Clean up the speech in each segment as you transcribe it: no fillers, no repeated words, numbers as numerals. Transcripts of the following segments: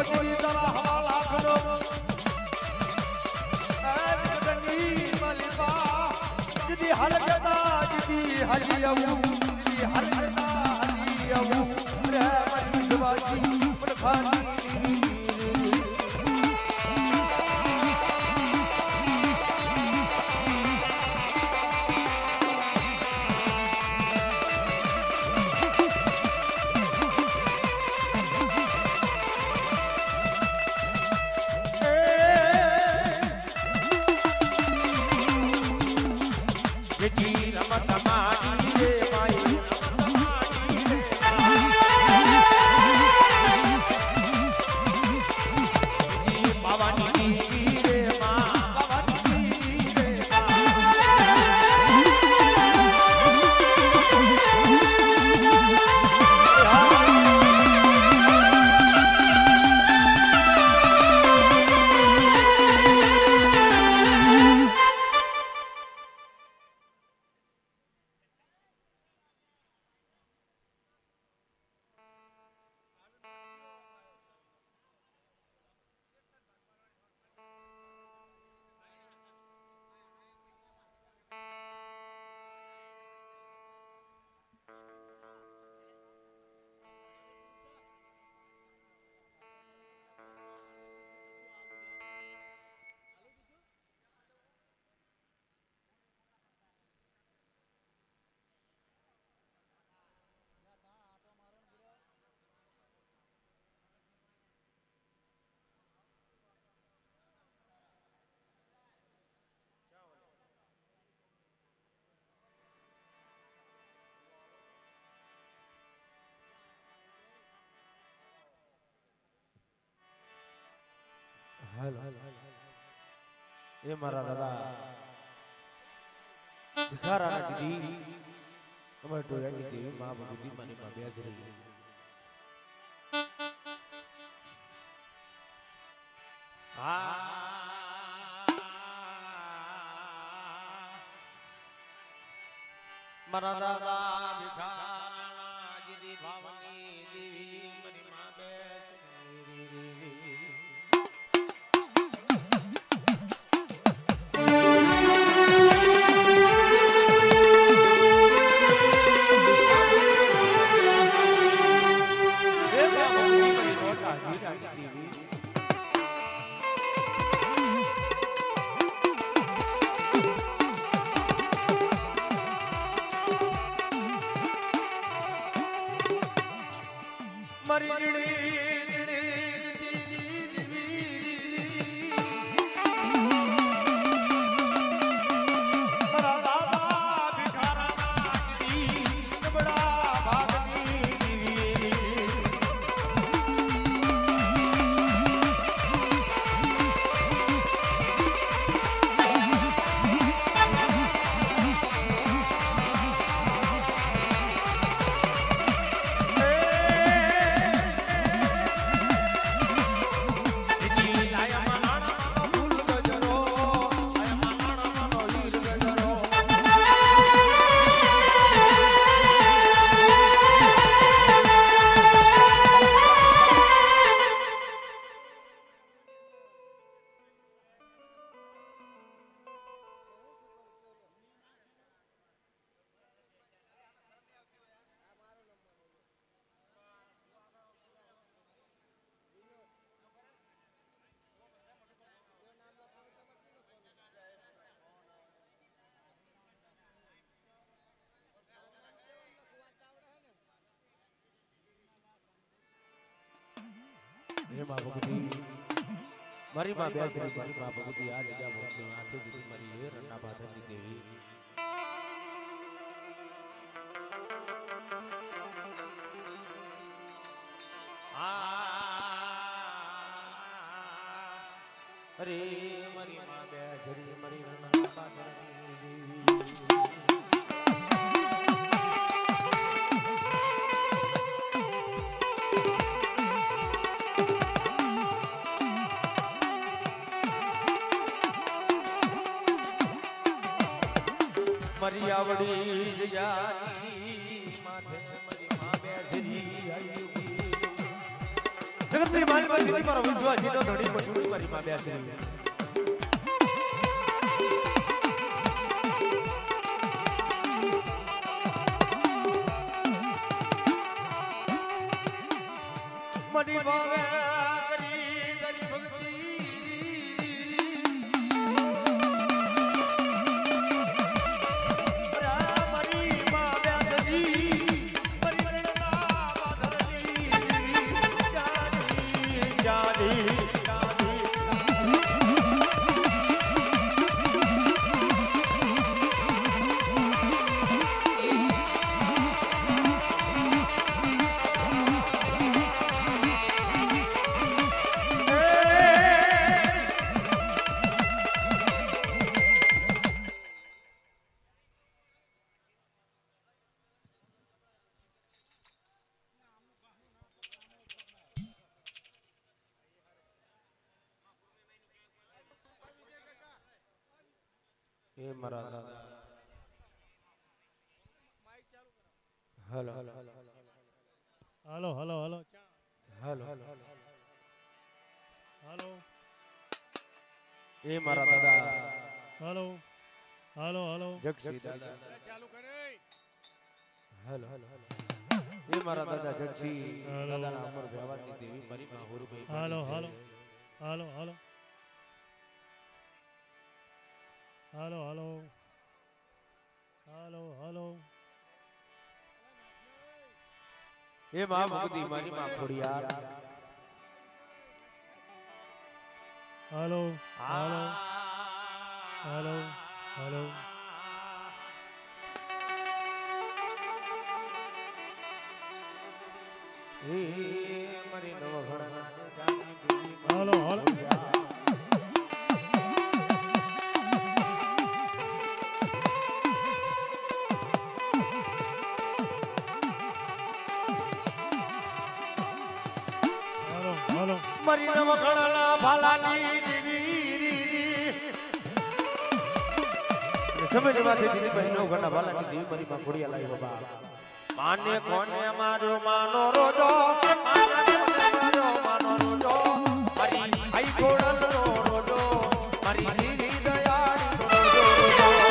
શ્રી તારા હવા લાખનો દીદી હલકતા દીદી હાલી આવું દીદી હલકતા હાલી આવું રે મારી જવાજી મનખાની એ મારા દાદા ભિખારા દીદી અમાર ટોયાની દેવી માં ભગવતી માની માં બેસરી મારા દાદા ભિખારા દીદી ભાવની દેવી માની માં બેસરી હે માં ભગવતી મારી માં બેસરી મારી માં ભગવતી આ જગ્યા ભોગની આંખે દીધી મારી હે રન્ના ભાદરની દેવી અરે મારી માં બેસરી મારી રન્ના ભાદરની દેવી મારી આવડી જયાની માથે મારી માં બેસરી આયુગી જગતની માલમાં જીતી મારો વિશ્વાસ જીતો ધણી પછુડી મારી માં બેસી મની ભાવે કરી દરી ભક્તિ એ મારા દાદા હેલો હાલો હાલો હાલો હેલો હાલો એ મારા દાદા હાલો હાલો હાલો જગસી દાદા ચાલુ કરે હેલો એ મારા દાદા જગસી દાદાના અમર ભવાની દેવી મારી માં હોરુભાઈ હાલો હાલો હાલો હાલો હાલો હાલો હાલો હાલો એ માં ભગતી મારી માં ખોડિયાર હાલો હાલો હાલો હાલો એ મારી નવઘણા જાની દેવી હાલો હાલો હાલો મારી નવઘણા ભાલાની દેવી સમજવાથી દીદી બહેનો ઘણા ભાલાની દેવી મારી માં ખોડિયા લાવી બાબા માને કોને માર્યો માનો રોજો માનો રોજો મારી આઈ ગોળનો રોજો મારી દીવી દયાળી રોજો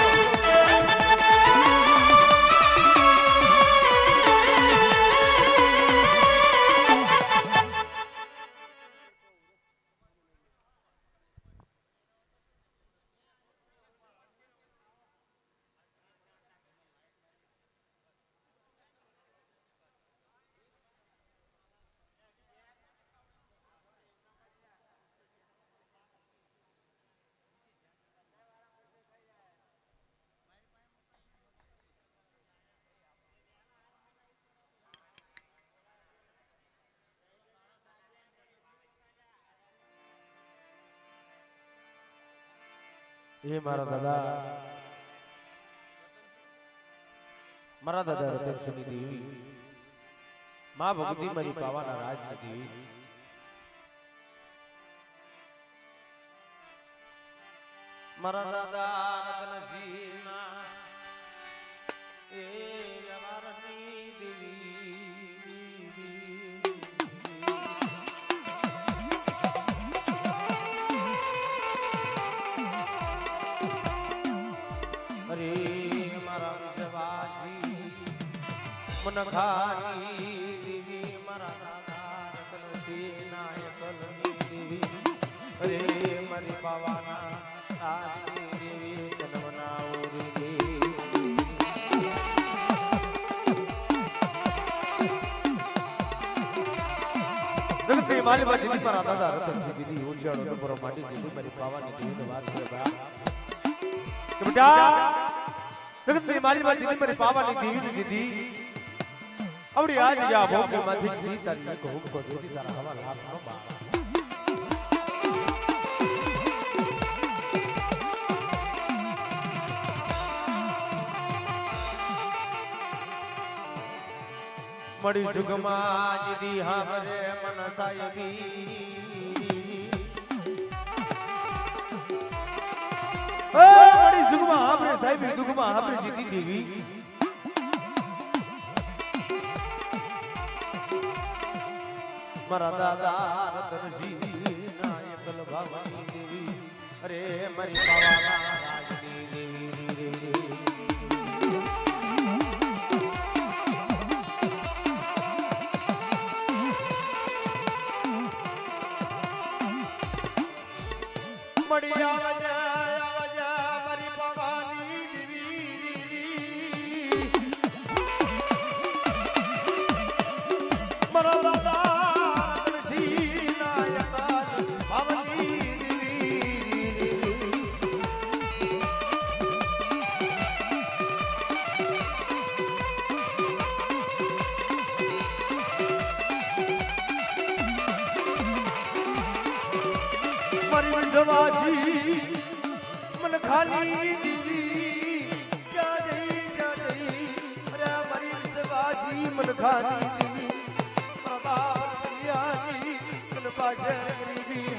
એ મારા દાદા રતનસુની દેવી માં ભગવતી મારી પાવાના રાજની દેવી મારા દાદા રતનસિંહના એ વ્યવહારની દેવી અરે મારા વિશ્વાસી મનખાની દેવી મારા દાદા રતનસિંહ નાયકલની દેવી અરે મારી પાવાના રાજની દેવી જન્મના ઓરી દેવી જગતની માલીમાં દીદી મારા દાદા રતનસિંહ દીદી ઉછાળો નંબરો માટી દીદી મારી પાવાની દેવી વાત છે બા બેટા જગતની માલીમાં દીદી મારી પાવાની દેવી દીદી આવડી આજ જા ભોગની માંથી દીદી તારી એક હુકમ દીદી તારા હવા લાખ નો બા મળી જુગમાં દીદી હારે મન સાયબી મળી જુગમાં હારે સાહેબી દુગમાં હારે જીતી દેવી મારા દાદા રતનજી ના એકલ ભાવની દેવી અરે મારી બાવા રાજની દેવી મળી આવજા મારી બાવાની દેવી મારા દાદા રતનજી ના એકલ ભાવની જવાજી મન ખાલી દીદી જઈ અરે મારી જવાજી મન ખાલી દીદી બાબા કલ્યાણી મન પાછળ ગરીબી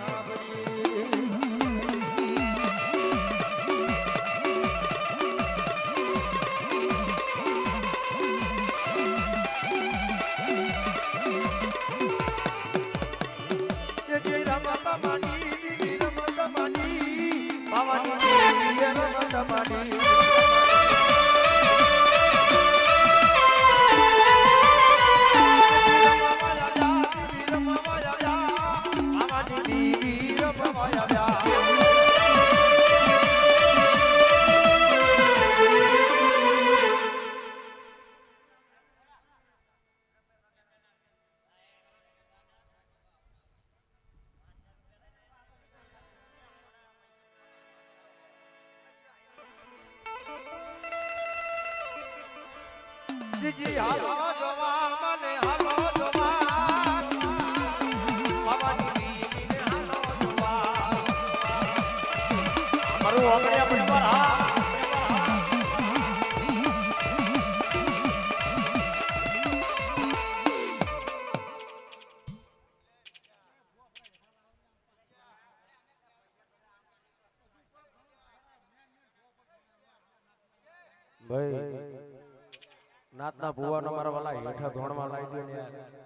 જી હાલો જોવા મને હાલો જોવા બાવાની દીવીને હાલો જોવા મારું ઓગળ્યા પર હા ભાઈ નાતના ભુવાનો મારા વાલા હેઠા ધોણમાં લાવી દો ને યાર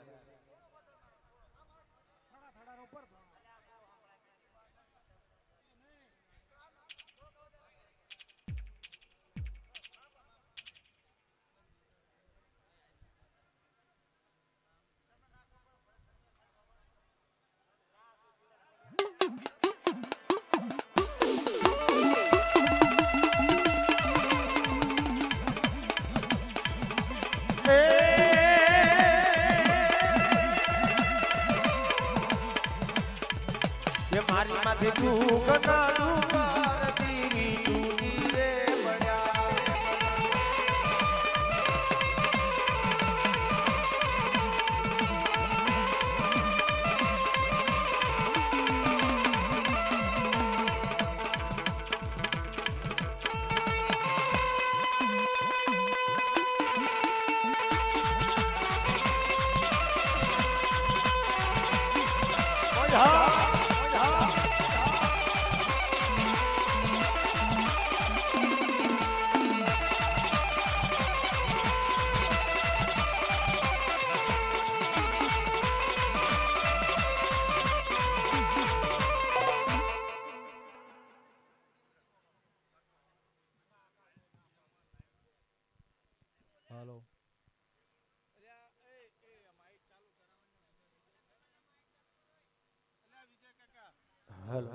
મારી માથે તું કટાડું પારતી તું રે બળ્યા હાલો હલ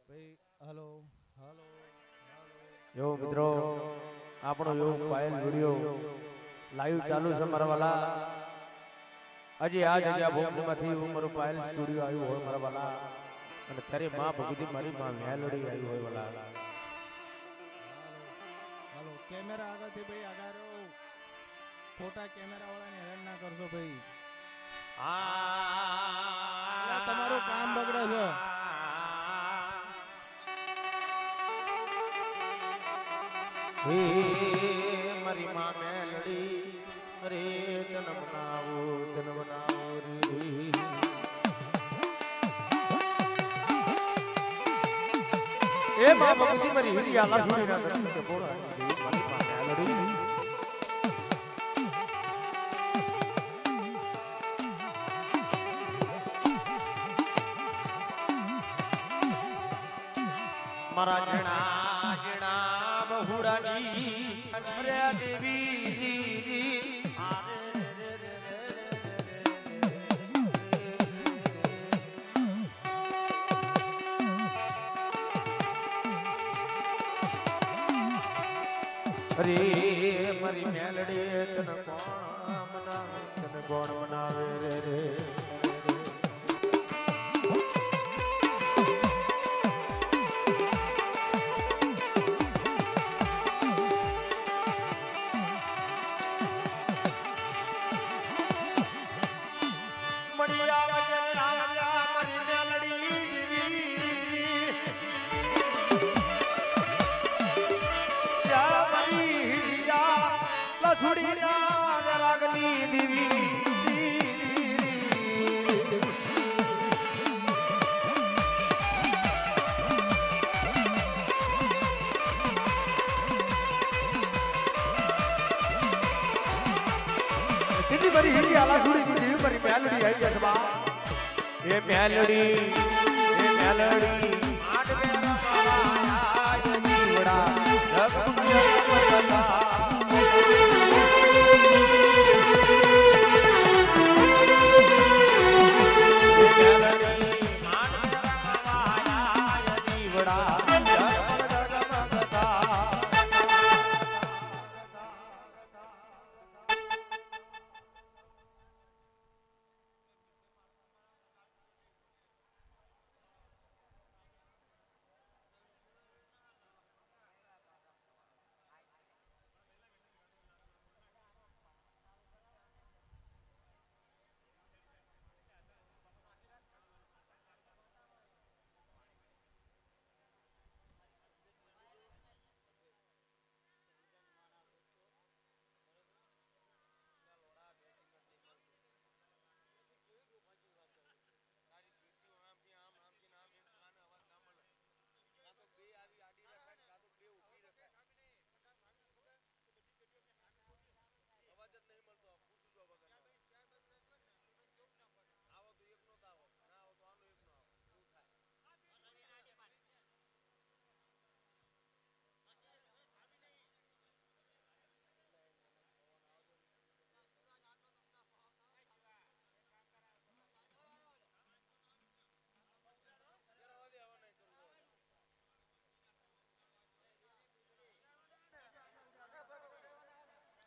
ભાઈ હાલો હાલો એવો મિત્રો આપણો એવો પાયલ વિડિયો લાઈવ ચાલુ છે મારા વાલા હજી આ જગ્યા ભોગમાંથી હું મારું પાયલ સ્ટુડિયો આવ્યું હોય મારા વાલા અને તારી માં ભગવતી મારી માં મેલડી આવી હોય વાલા હાલો કેમેરા આગળથી ભાઈ આગળ રહો ખોટા કેમેરા વાળાને હેરાન ના કરશો ભાઈ આ તમારું કામ બગડે છે હે મારી માં મેલડી અરે તન બનાવો રે એ માં ભગવતી મારી હિરી આલા સુની ના દર્શન કે બોલા મારી માં મેલડી મારા જીણા જીણા બહુડાની રે દેવી અરે મારી મેલડી તને કોણ બનાવે રે રે મારી હિરી આલા સુડી ની દેવી મારી મેલડી આવી જટવા એ મેલડી આઠ મેરા જીવડા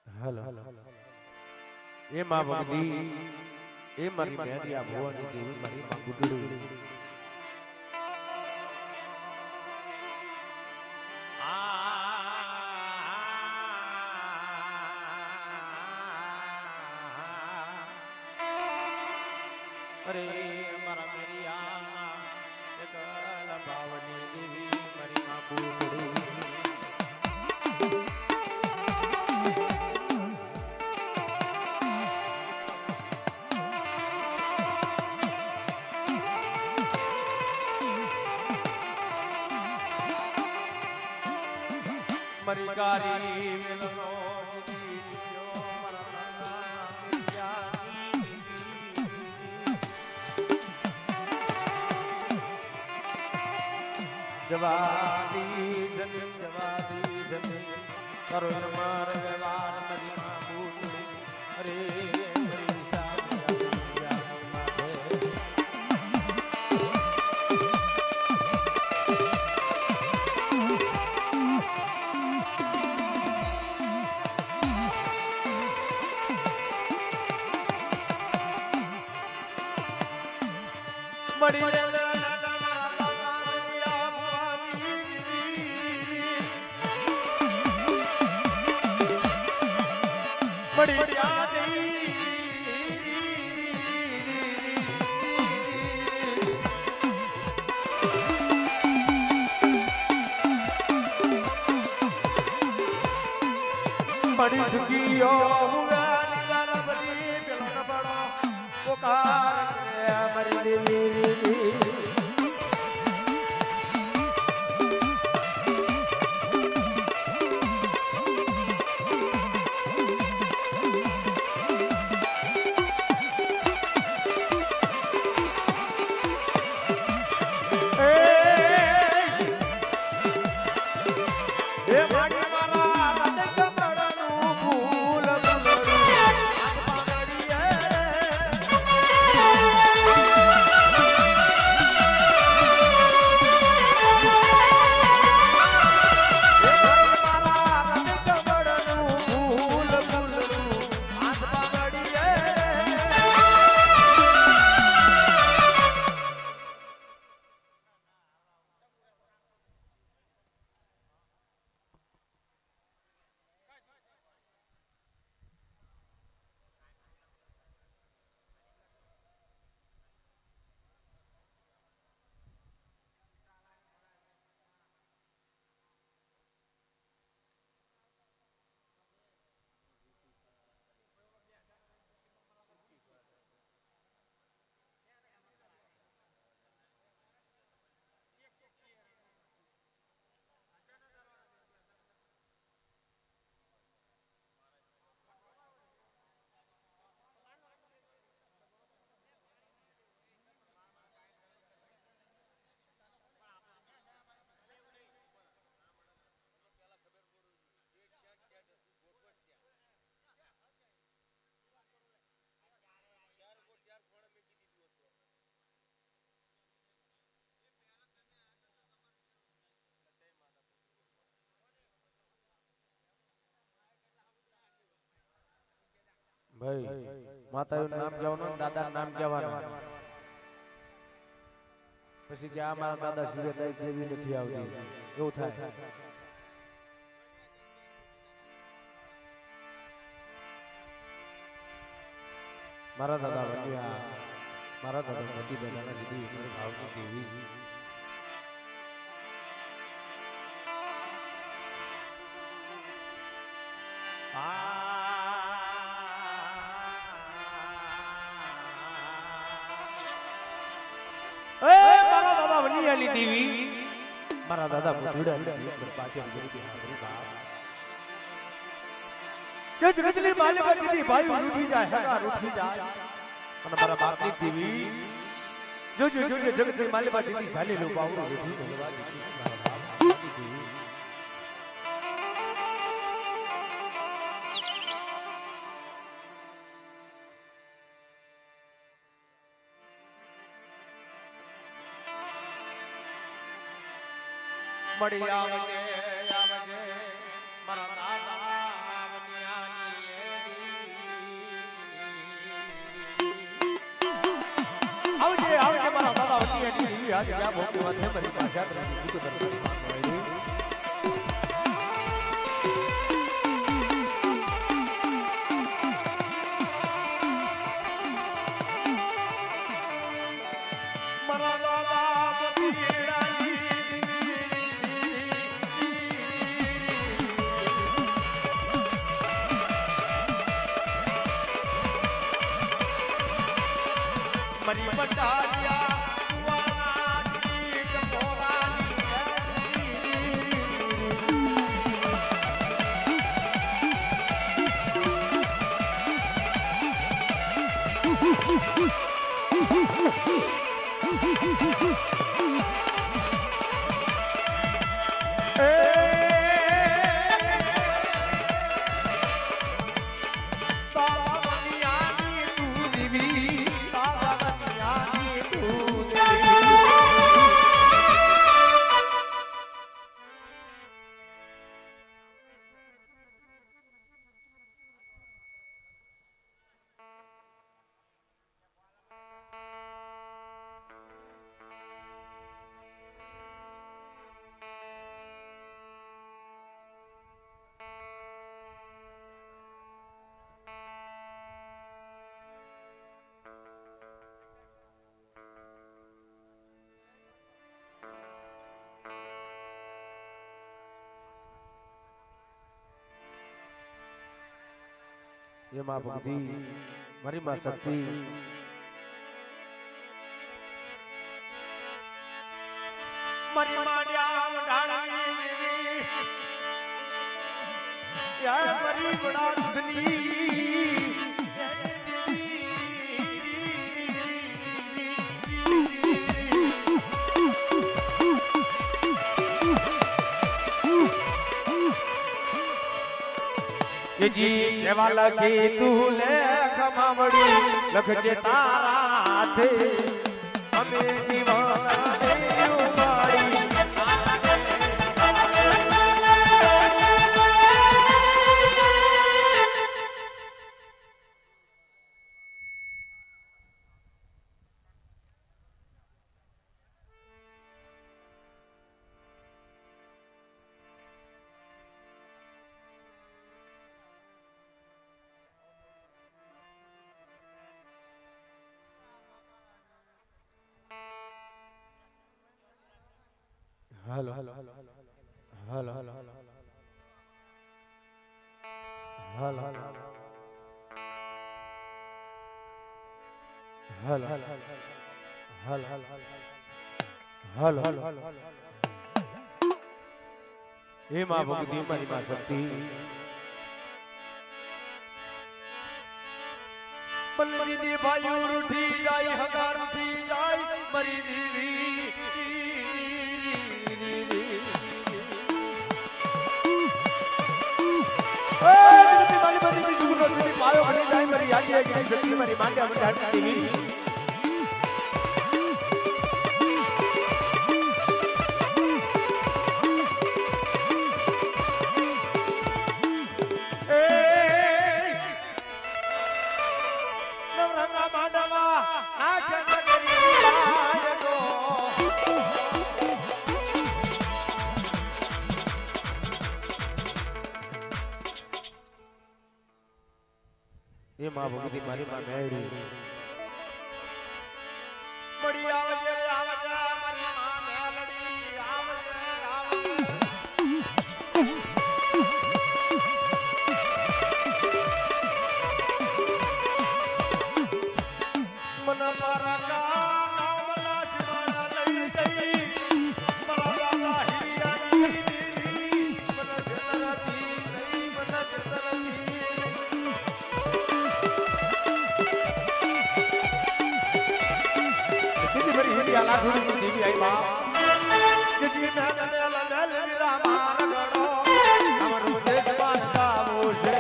હલો એ માં ભગતી એ મારી મેરી આ ભુવાની દેવી મારી માં ગુડડી અરે મારા મેરી આ એક લંબાવની દેવી મારી માં ગુડડી મરી ગારી મેલનો જીવ્યો મારા જવાદી જમી કરો માર વ્યવહાર મરી માં અરે બડી ઝુકીયો હુઆ નિગાર બડી પેલો ન બડો પોકાર કરે મરી દેવી ભાઈ માતાનું નામ કહેવાનું દાદાનું નામ કહેવાનું પછી કે આ મારા દાદા સૂર્યદાસ દેવી નથી આવતી એવું થાય મારા દાદા વડિયા મારા દાદા મોટી દાદાના દીદી મારી ભાવની દેવી મારા દાદા વડિયાની દેવી મારા દાદા મોતીડાની પાસે કે જગતની માલિક દીદી ભાઈ ઉઠી જાય હકા ઉઠી જાય અને મારા બાપની દેવી જો જગતની માલિક દીદી ચાલે લો બાવરો ઉઠી ભગવાન દીદી મળી આવજે મારા દાદા આવજે મારા દાદા વટિયાની આજે ક્યાં ભોગી વાત છે મારી ભાષા તરફ દીકરો તરફ મારા દાદા વટિયાની મરી મંડારિયા કુવાનાની કપોરાની ये मां भक्ति मारी मां शक्ति मारी माड्या वडाणी या मारी बड़ा दुधनी जी केवा लखी तू लेख मावड़ी लखजे तारा हाथे अमे दीवाना दे उमाड़ी hello hello hello hello hello hello hello hello hello hello hello हे मां भक्ति मारी मां शक्ति मरी दी भाई उठी जाई हकार उठी जाई मरी देवी पायो बनी जाए मेरी याद है कि जल्दी मेरी मांडिया में हट दी એ માં ભગવતી મારી માં મેળી મળી આવજે આવજે મારી માં મેલડી આવજે આવજે મન મારા નામના શિવાના લઈ જઈ મારા દાદા હિરિયાની દીદી મન જનરતી નહીં મન જનરતી હિરિયા લાખોની દેવી આઈ માં જેજી મેલ મેલ મેલ વિરામા રગડો અમારો દેશ બાંધાવો છે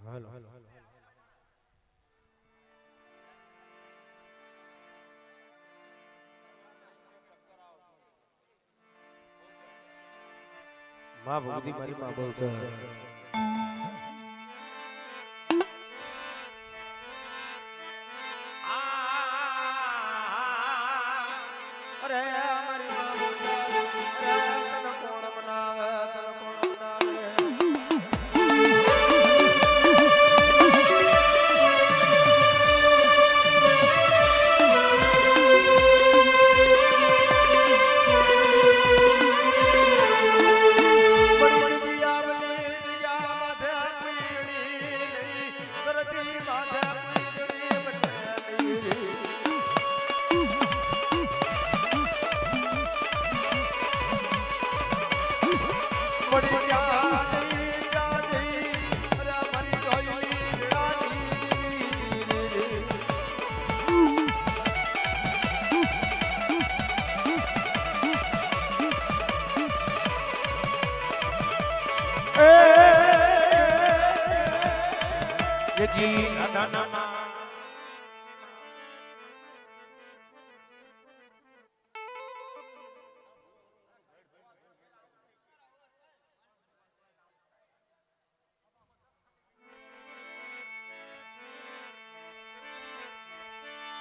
હાલો માં ભગવતી મારી માં બહુ છે અરે મારી માં બોલાવે અરે તને કોણ બનાવે તને કોણ બનાવે જી ના ના ના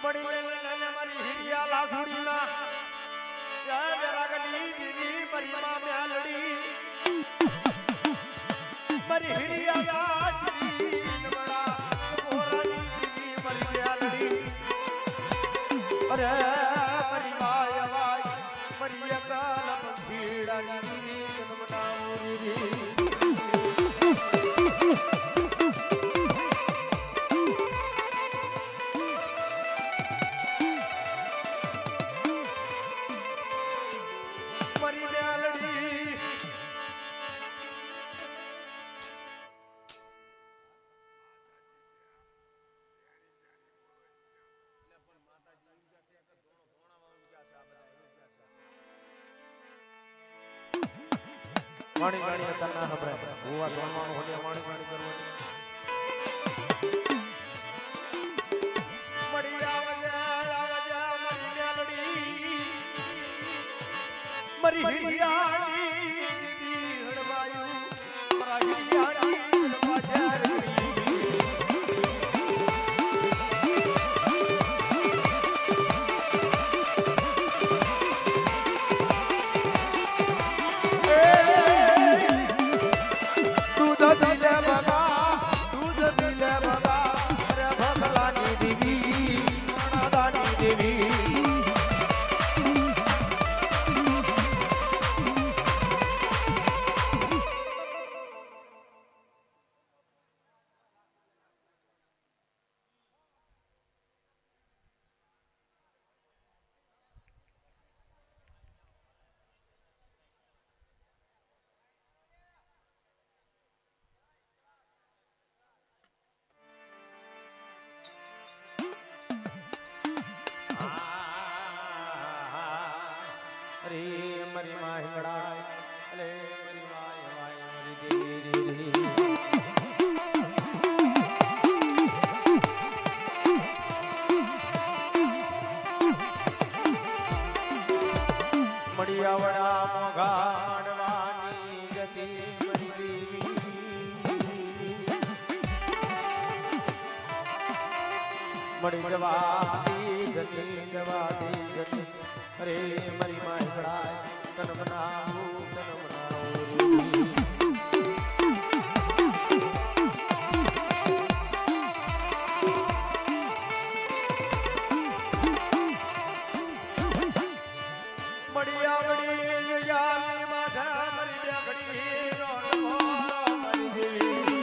મળી મેલને મારી હિરિયા લાસુડીના જય રાગની દીદી મારી માં મેલડી મારી હિરિયા લાસુડી નમડા કોરાની દીદી મારી મેલડી અરે મારી માય વાય મારી અકાલ પંખીડાની દીદી નમડા મોરી વાણી વાણી હતા ના હબરાય ભૂવા ધોવાનું હોને વાણી વાણી કરવાની મળી આવજે આવજે મારી મેલડી મારી હિરિયાની દીદી હડવાયું મારા હિરિયાની હડવા જારડી મારી માં હિંગળાય અલે મારી વાય વાય મારી દેવી મળિયાવડા મોઘા માંડવાની ગતિ મારી દેવી મળી જવાતી ગતિ જવાતી ગતિ અરે મારી માં હિંગળાય તન બનાવું તન બનાવું મળિયાવડી યાલી માધા મરી જગડી રોણો મારી દેવી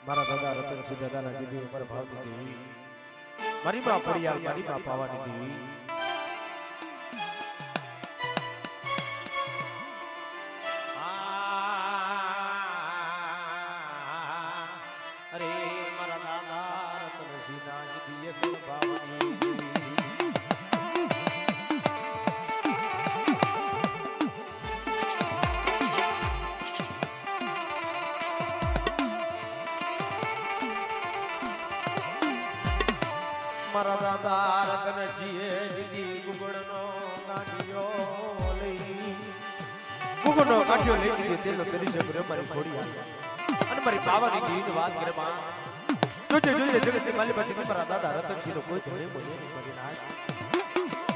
મારા દાદા રતનસિંહ દાદાના દીદી મારા ભાવની દેવી મારી માં પડિયાલ મારી માં પાવાની દેવી અરે મારા દાદા રતનસિંહ ના દીદી એક ભાવની દેવી મારા દાદા રતનસિંહે દીદી ગુગળનો કાઢ્યો લઈ ગુગળનો કાઢ્યો લઈ દીધી તેલો કરી છે ગુરે મારી ઘોડી અને મારી બાવાની દીની વાત કરે માં જોજે જોજે જગતની માલી બાજી મારા દાદા રતનસિંહનો કોઈ ધોળે બોલે નહીં મારી નાય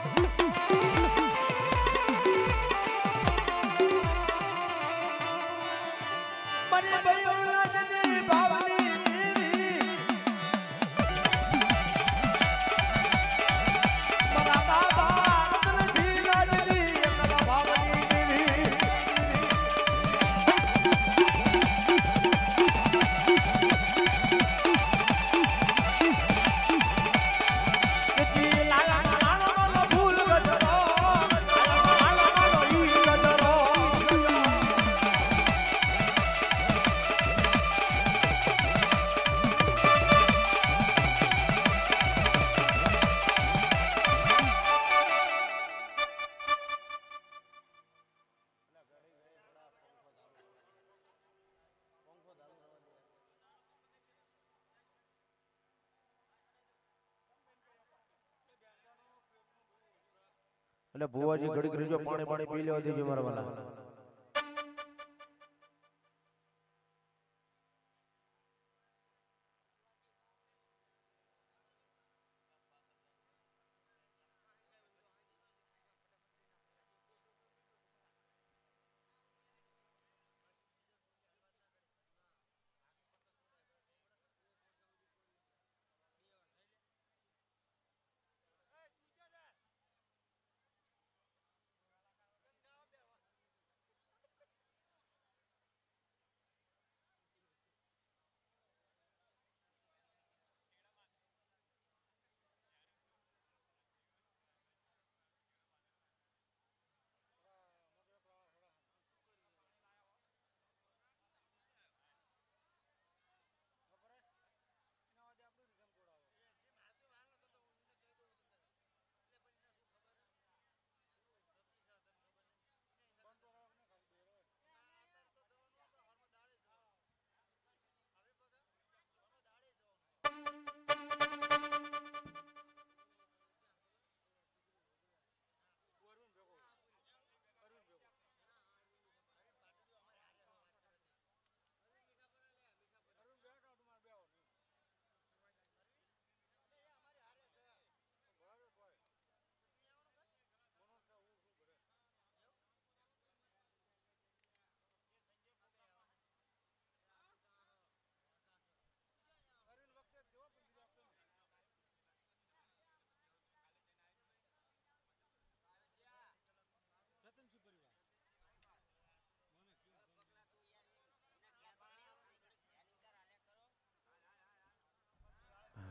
મારી બૈયોલા દીદી બાવાની એટલે ભુવાજી ઘડીક રેજો પાણી પાણી પી લેવા દેજો મારા વાલા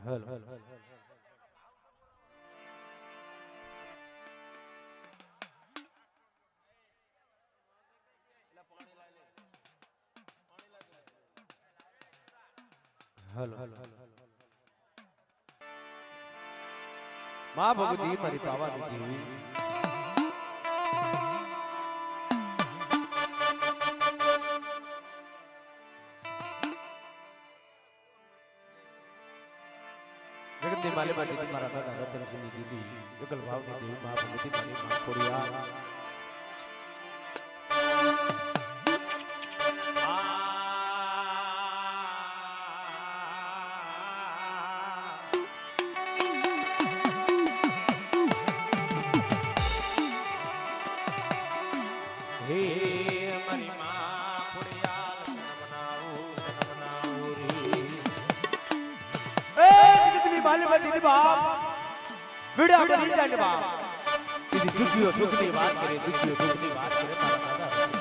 હલ માં ભગવતી મારી પાવાની દેવી જગતની માલી માટી મારા દાદા રતનસિંહની દીદી જગલ ભાવની દેવી માં ભગવતી મારી માં ખોડિયા વિડા બની જાય બાપ દીદી સુખીઓ સુખની વાત કરે દુખીઓ દુખની વાત કરે મારા દાદા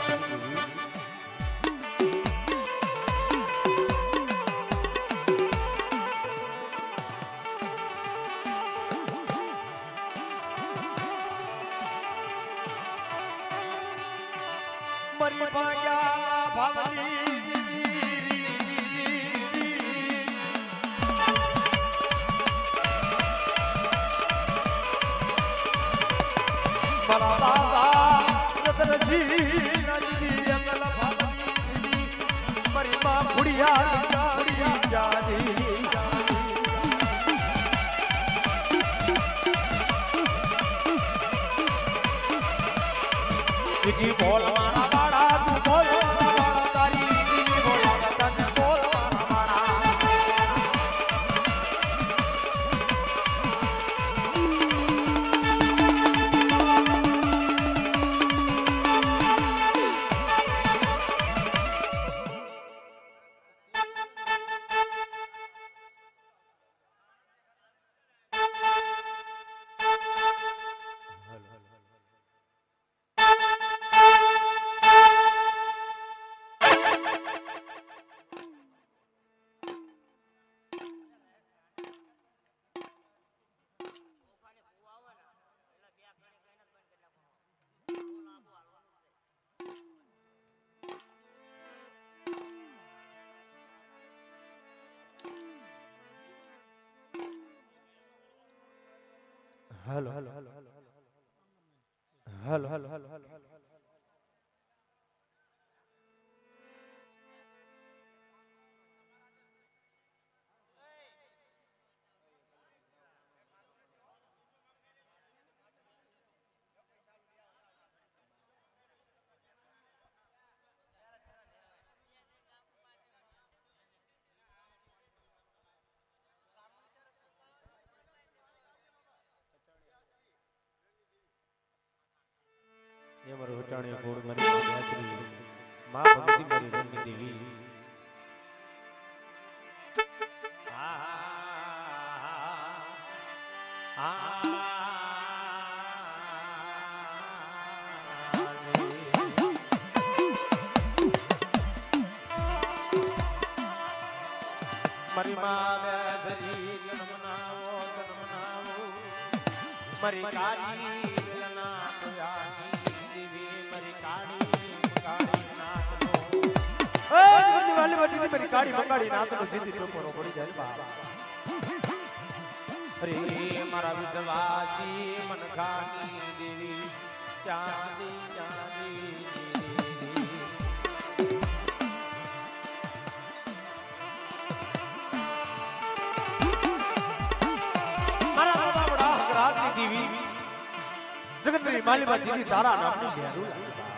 મરી ભાગ્યા ભાવની બોલ મારા બાળા તું બોલ મારા બાળા તારી દીદી બોલ તને બોલ મારા hello hello hello hello hello hello hello ये मरो उचाणी गोड़ मरी गायत्री मां भगवती मरी रंगी देवी मरी मां धरी जन्मनाओ मरी कारी मेरी काड़ी मंगाड़ी नाथ नो जिंदी तो परो पड़ी जाए बाप अरे मारा विधवासी मन खानी देवी चांदी चांदी मारा बाबा बड़ा हकरात की देवी जगत मेरी माली बात दीदी तारा नाम नहीं लिया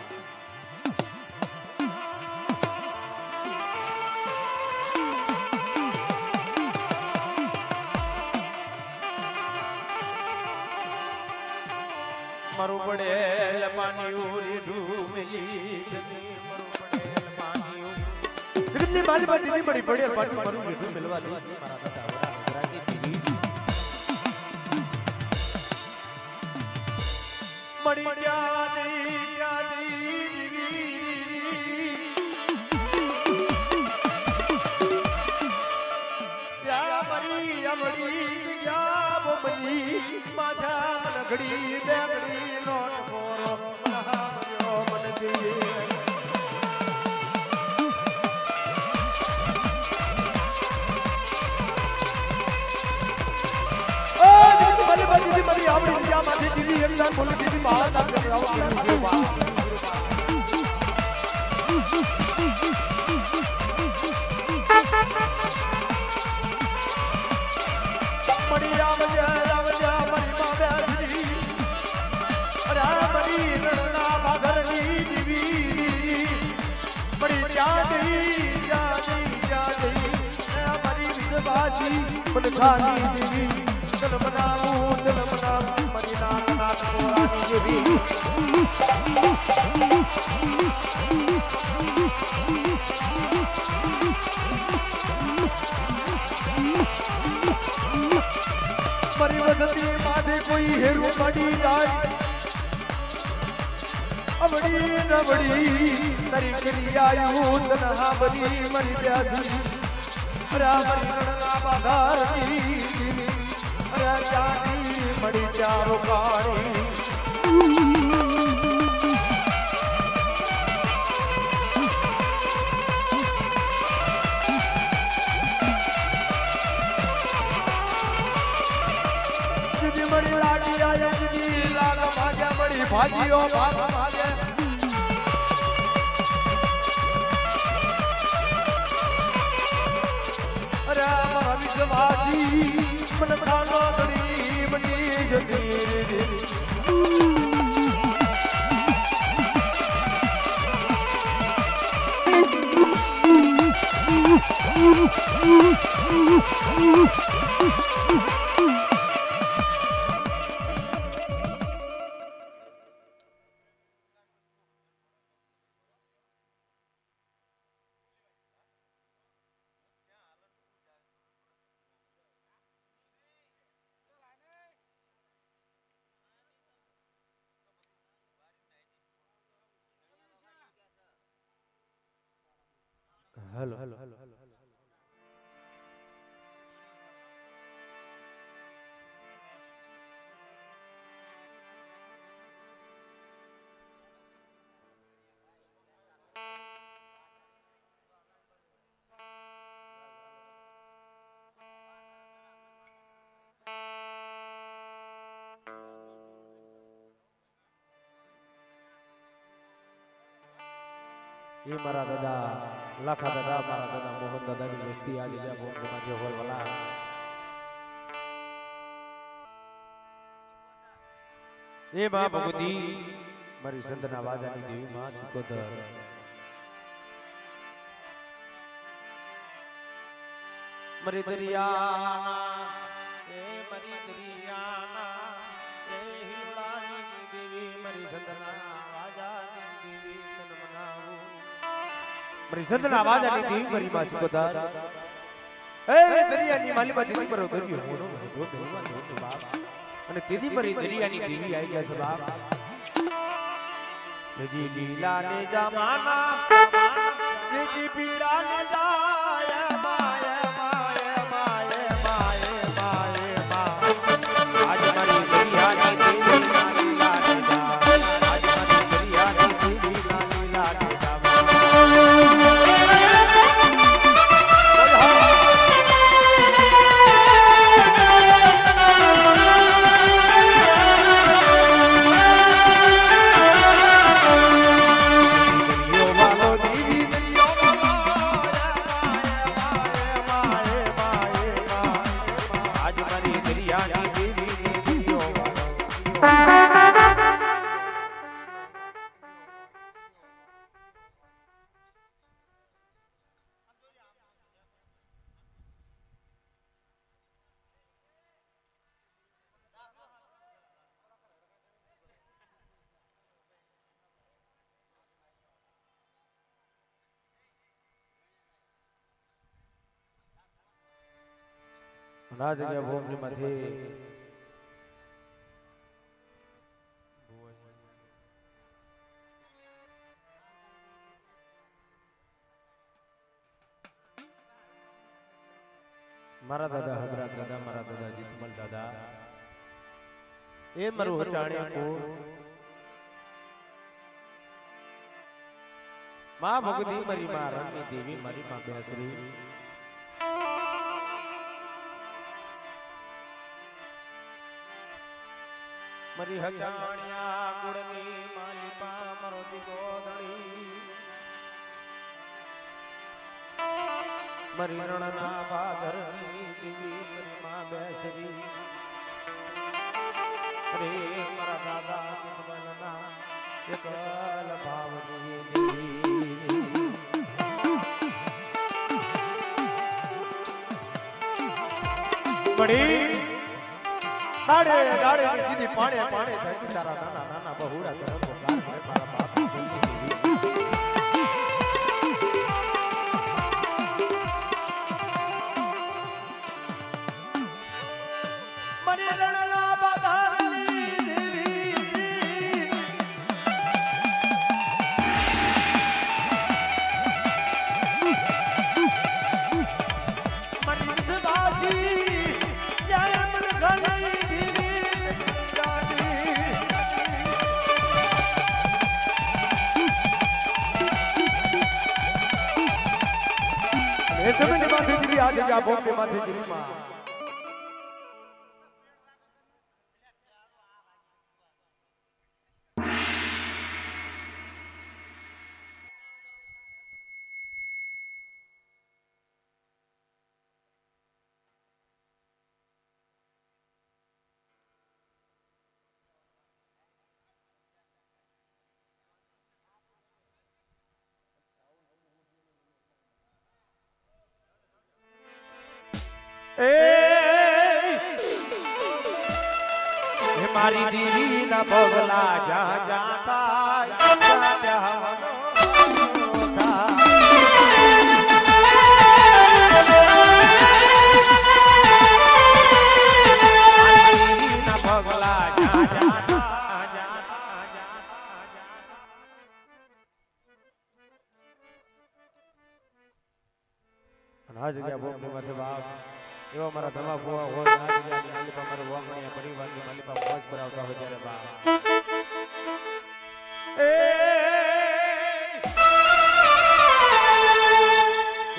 मरु पड़ेल पानी उरी डूबली मरु पड़ेल पानी कितनी माली बात इतनी बड़ी पड़ेल पानी मरु डूब मिलवा दी मारा दादा बड़ा हजरा की दीदी मड़ी जादी या मरी अमड़ी આપણી દુનિયામાંથી દીદી એકદમ બોલી દીદી બહાર નાખે રાવ મણી આવજે આવજે મારી માવે દીદી અરે મણી રણના ભાગરની દીવી મણી જાની મારી વિધવાજી મને ખાની દીવી તન બનાવું મારી નાક નાક કોરાની જેવી મારી વસતી માથે કોઈ હેરું કાઢી જાય અવડી નવડી તારી કરી આયુ તન હાબરી મારી પ્યાસી રામરી રણના બાધારની અરે જાની મળી ચારો કાળી દીદી મળી લાડી આય દીદી લાગ ભાગ્યા મળી ભાજીઓ ભાગ ભાગે અરે મારા વિધવાજી મને પ્રાણો ધરી બની જતી રે હેલો ये मारा दादा लाखा दादा मारा दादा मोहन दादा की दोस्ती आज जा बोल बना जो होल वाला ये मां भगवती मारी संतना वाजानी देवी मां सुकोदर मरी दरियाना ए मरी दरियाना ए हिलानी देवी मरी संतना वाजानी देवी तन मनाऊ मरी संतना वाजानी देवी मरी मां सुकोदर ए दरियानी माली बात नहीं करो दरियो मोनो दो बेवा दो बाप અને તેદી મરી દરિયાની દેવી આવી ગયા છે બાપ જેજી લીલા ને જમાના જેજી પીડા ને જાય my my my my my મા આજ મારી દરિયાની દેવી ના લીલા ને જાય આજ મારી દરિયાની દેવી ના લીલા ને ના જગ્યા ભૂમિ માંથી મારા દાદા હગરા દાદા મારા દાદા જીતમલ દાદા એ મારું હચાણ્યા કો માં ભગવતી મારી માં રણની દેવી મારી માં બેસરી મરી હજાણ્યા ગુણની માલિપા મારો દીકો ધણી મરી રણના ભાદરની દેવી મરી માં બેસરી રે મારા દાદા દિનબલના એકલ ભાવની દેવી મળી દાડે દાડે દીદી પાણે પાણે થઈ તારા નાના નાના બહુડા તરફ ગાર મારે મારા બાપ જલ્દી મરી રણના બાધાની દેવી મરી સદાસી જય મન ઘણી એ સમયની માથે જીવી આજે આ ભોગની માથે જીવીમાં એ મારી દીવી ના પગલા જા જાતા પગલા જા જાતા આ જગ્યા ભોગની માથે બાપ એવો મારા ધમા ફોવા હોય આ જગ્યાની માલિપા મારે વાંગણીયા પરિવારની માલિપા મોજ કરાવતા હોય ત્યારે બાપ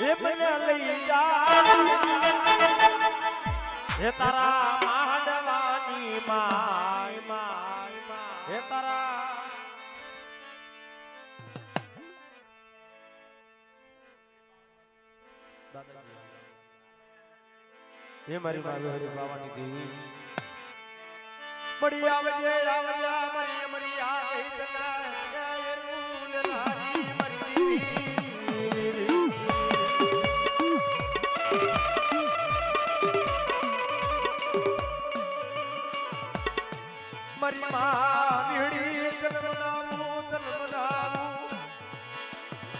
એ મને લઈ જા હે તારા માંડવાની માય માય હે તારા હે મારી માવી હરી બાવાની દેવી બડી આવજે આવજે મારી મરી આ ગઈ તના એ રૂલ લારી મારી દેવી મારી માં વિહડી જન્મનામું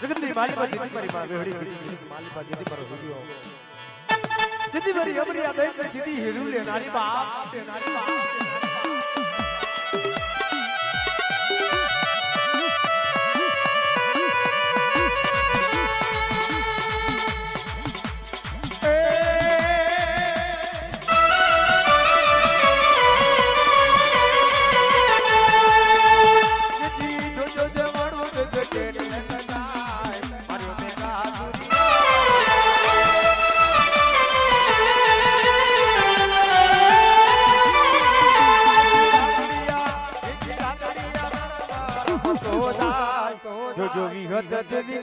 જગતની માલિકા દીદી મારી માં વિહડી માલિકા દીદી પર વિડિયો જીતી મારી અમરી આ દઈ જીતી હીરું લેનારી બાપ લેનારી બાપ જો વિહત દેવી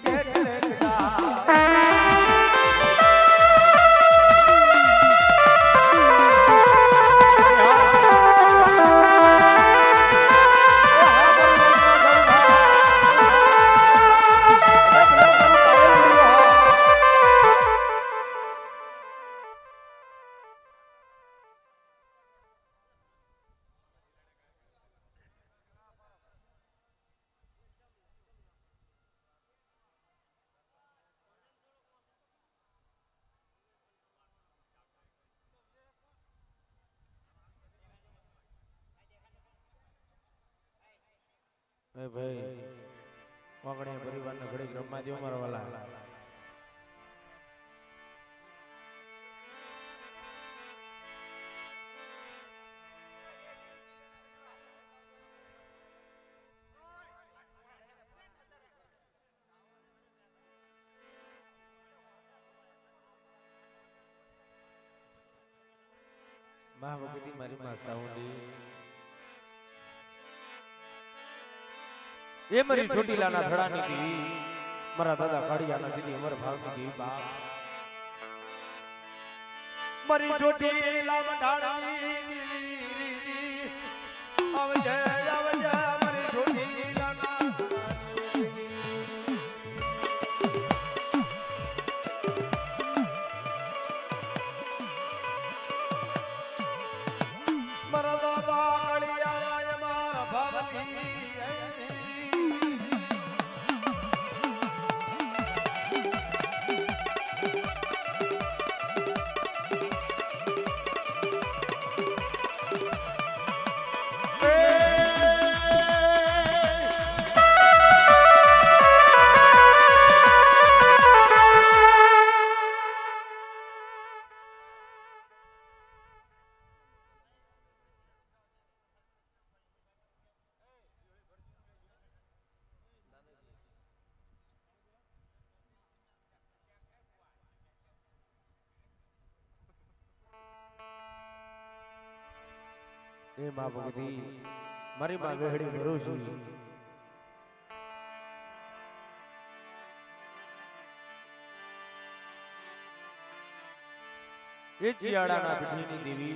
કેટલે ભાઈ વાગણે પરિવારને ઘડીક રમવા દો મારા વાલા મા ભગવતી મારી માં સાઉન્ડી એ મારી ચોટીલાના ધડાની દેવી મારા દાદા કાળિયાના દીદી અમર ભાવની દેવી બા મારી ચોટીલા મઢાળની દેવી આવજે આવજે મારી ચોટીલાના મારા દાદા કાળિયા મારા ભાવની એ માં ભગતી મારી માં વેહડી ભરું છું એ જીયાડાના પીઠીની દેવી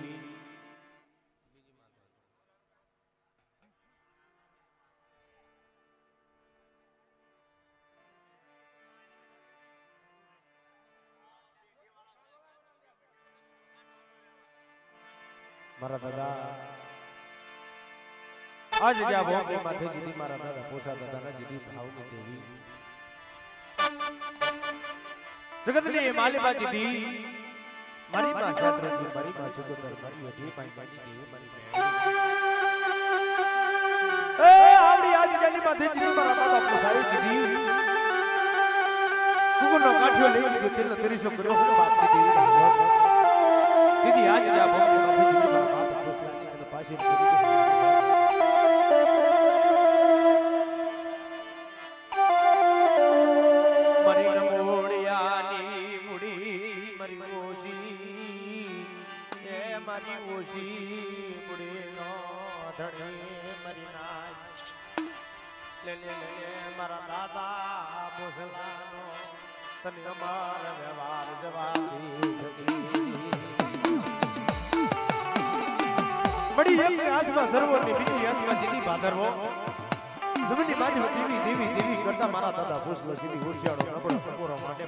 મારા દાદા આ જગ્યા ભોગની માથે જીદી મારા દાદા પોસા દાદાના જીદી ભાવની દેવી જગતની માલિકા જીદી મારી માં જાત્રાજી મારી માં જગતર મારી અઢી પાણી દેવી મારી એ આવડી આ જગ્યાની માથે જીદી મારા દાદા પોસાઈ જીદી કુકુનો કાઠિયો લઈ લીધો તેલ તરીસો કર્યો હું બાપની દેવી દીદી આ જગ્યા ભોગની માથે જીદી મારા દાદા પોસાઈ પાછી મારા દાદા ભોસલાનો તને અમાર વ્યવહાર જવાથી બડી એક આજમાં સર્વોની બીજી આજમાં જીની ભાદરવો જમીનની માજી દેવી દેવી દેવી કરતા મારા દાદા ભોસલો જીની હોશિયાળો નબળો ટકોરો માટે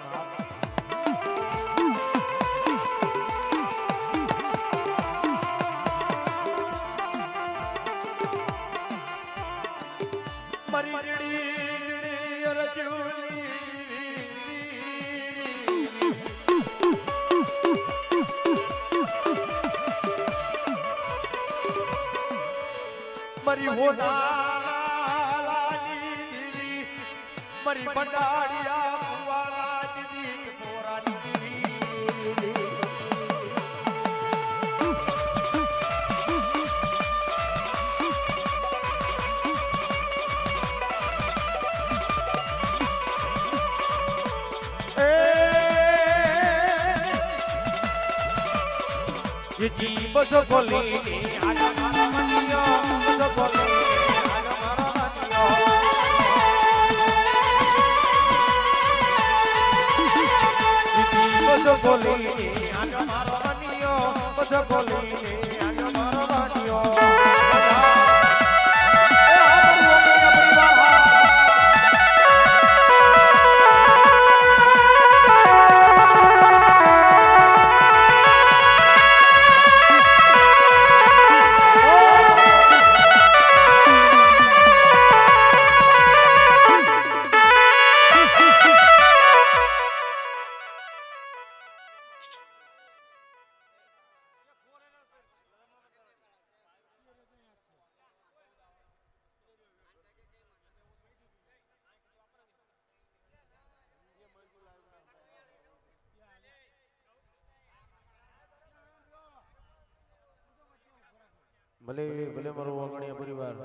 मरी हो नालानी दीदी मरी बंडारिया वाला दीदी पोरानी दीदी ये जी बस बोली आजा मारा मनियो बस बोली आजा मारा मनियो ये जी बस बोली आजा मारा मनियो बस बोली आजा मारा मनियो ભલે ભલે મારો વાગણીયા પરિવાર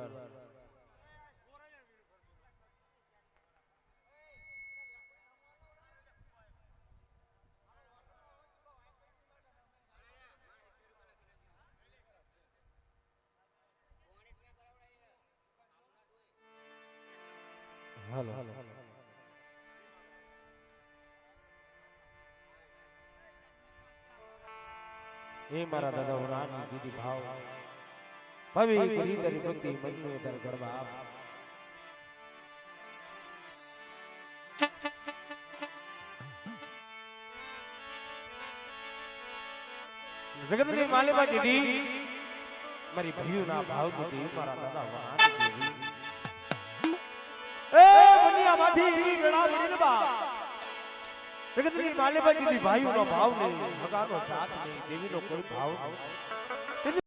એ મારા દાદા હું નાની દીદી ભાવ ભવી કરી તારી ભક્તિ મનનું તાર ગરબા આપ જગતની માલિકા દીદી મારી ભયું ના ભાવ દીદી મારા દાદા હું નાની દીદી એ બનિયામાંથી વેળા વડીલ બા જગતની માલિકા દીદી ભાઈઓનો ભાવ નહીં ભગાનો સાથ નહીં દેવીનો કોઈ ભાવ નહીં